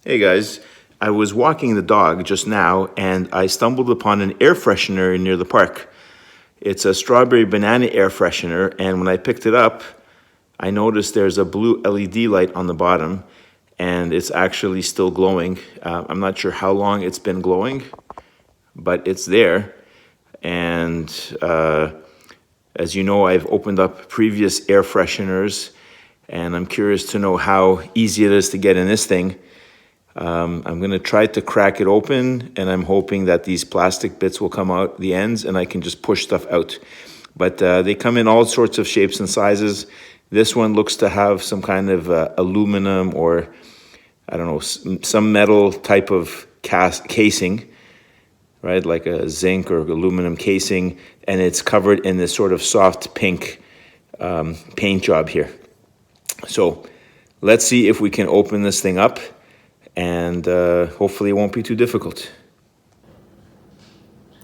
Hey guys, I was walking the dog just now and I stumbled upon an air freshener near the park. It's a strawberry banana air freshener, and when I picked it up, I noticed there's a blue LED light on the bottom and it's actually still glowing. I'm not sure how long it's been glowing, but it's there. And as you know, I've opened up previous air fresheners and I'm curious to know how easy it is to get in this thing. I'm going to try to crack it open, and I'm hoping that these plastic bits will come out the ends and I can just push stuff out. But they come in all sorts of shapes and sizes. This one looks to have some kind of aluminum or, I don't know, some metal type of casing, right? Like a zinc or aluminum casing, and it's covered in this sort of soft pink paint job here. So let's see if we can open this thing up, and hopefully it won't be too difficult.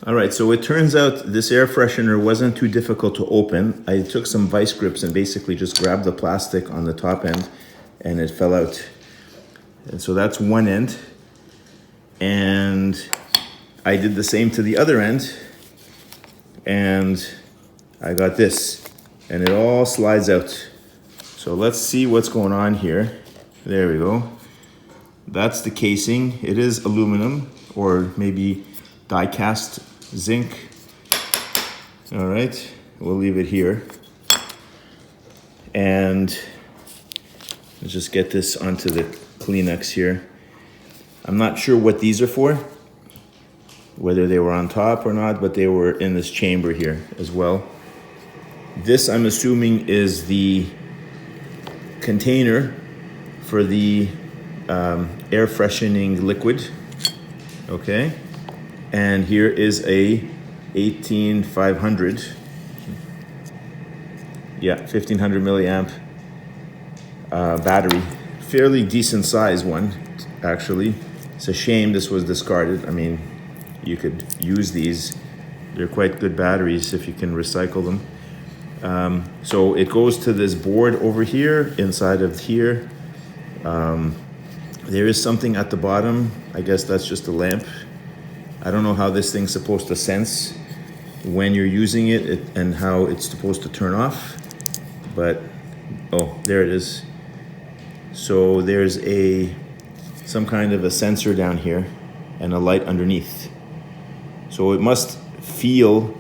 All right, so it turns out this air freshener wasn't too difficult to open. I took some vice grips and basically just grabbed the plastic on the top end and it fell out. And so that's one end. And I did the same to the other end, and I got this, and it all slides out. So let's see what's going on here. There we go. That's the casing. It is aluminum or maybe die-cast zinc. All right, we'll leave it here. And let's just get this onto the Kleenex here. I'm not sure what these are for, whether they were on top or not, but they were in this chamber here as well. This, I'm assuming, is the container for the air freshening liquid, okay? And here is a 18500, yeah, 1500 milliamp battery. Fairly decent size one, actually. It's a shame this was discarded. I mean, you could use these. They're quite good batteries if you can recycle them. So it goes to this board over here, inside of here. There is something at the bottom. I guess that's just a lamp. I don't know how this thing's supposed to sense when you're using it and how it's supposed to turn off. But, oh, there it is. So there's some kind of a sensor down here and a light underneath. So it must feel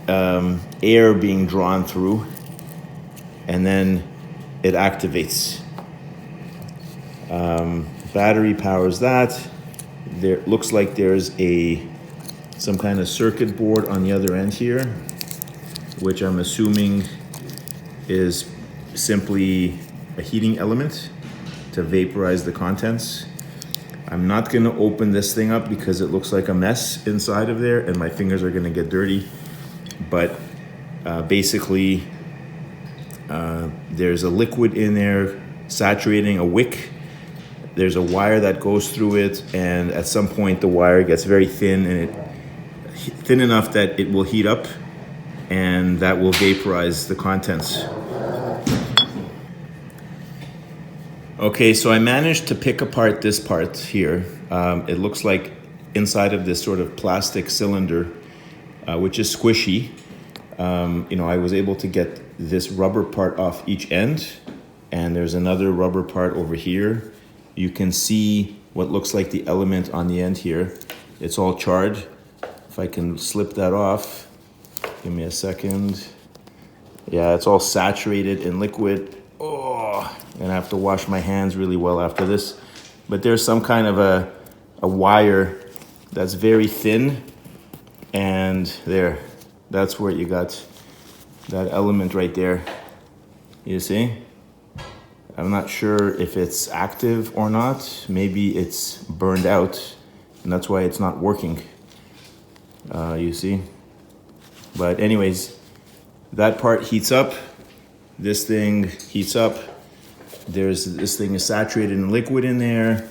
air being drawn through, and then it activates. Battery powers that. There looks like there's some kind of circuit board on the other end here, which I'm assuming is simply a heating element to vaporize the contents. I'm not going to open this thing up because it looks like a mess inside of there and my fingers are going to get dirty. But basically, there's a liquid in there saturating a wick. There's a wire that goes through it, and at some point the wire gets very thin, and thin enough that it will heat up, and that will vaporize the contents. Okay, so I managed to pick apart this part here. It looks like inside of this sort of plastic cylinder, which is squishy. I was able to get this rubber part off each end, and there's another rubber part over here. You can see what looks like the element on the end here. It's all charred. If I can slip that off, give me a second. Yeah, it's all saturated in liquid. Oh, I'm gonna have to wash my hands really well after this. But there's some kind of a wire that's very thin, and that's where you got that element right there. You see? I'm not sure if it's active or not. Maybe it's burned out, and that's why it's not working. You see? But anyways, that part heats up. This thing heats up. This thing is saturated in liquid in there.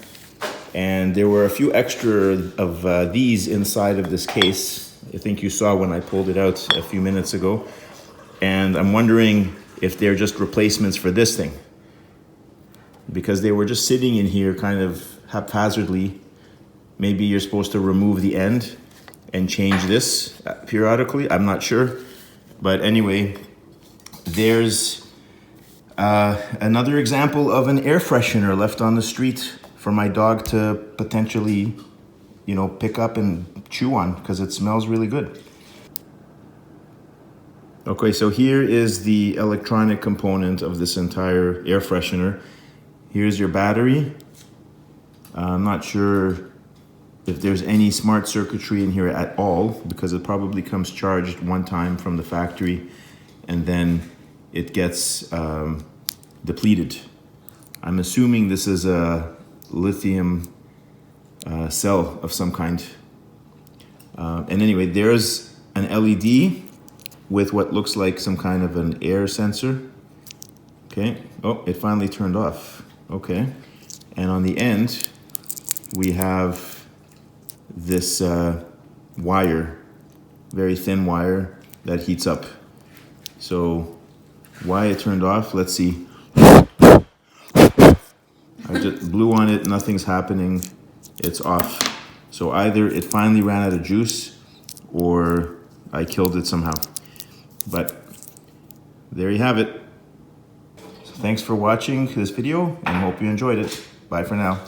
And there were a few extra of these inside of this case. I think you saw when I pulled it out a few minutes ago. And I'm wondering if they're just replacements for this thing. because they were just sitting in here kind of haphazardly. Maybe you're supposed to remove the end and change this periodically. I'm not sure. But anyway, there's another example of an air freshener left on the street for my dog to potentially, you know, pick up and chew on because it smells really good. Okay, so here is the electronic component of this entire air freshener. Here's your battery. I'm not sure if there's any smart circuitry in here at all, because it probably comes charged one time from the factory and then it gets depleted. I'm assuming this is a lithium cell of some kind. And anyway, there's an LED with what looks like some kind of an air sensor. Okay, oh, it finally turned off. Okay, and on the end, we have this wire, very thin wire that heats up. So why it turned off, let's see. I just blew on it, nothing's happening, it's off. So either it finally ran out of juice or I killed it somehow. But there you have it. So thanks for watching this video and hope you enjoyed it. Bye for now.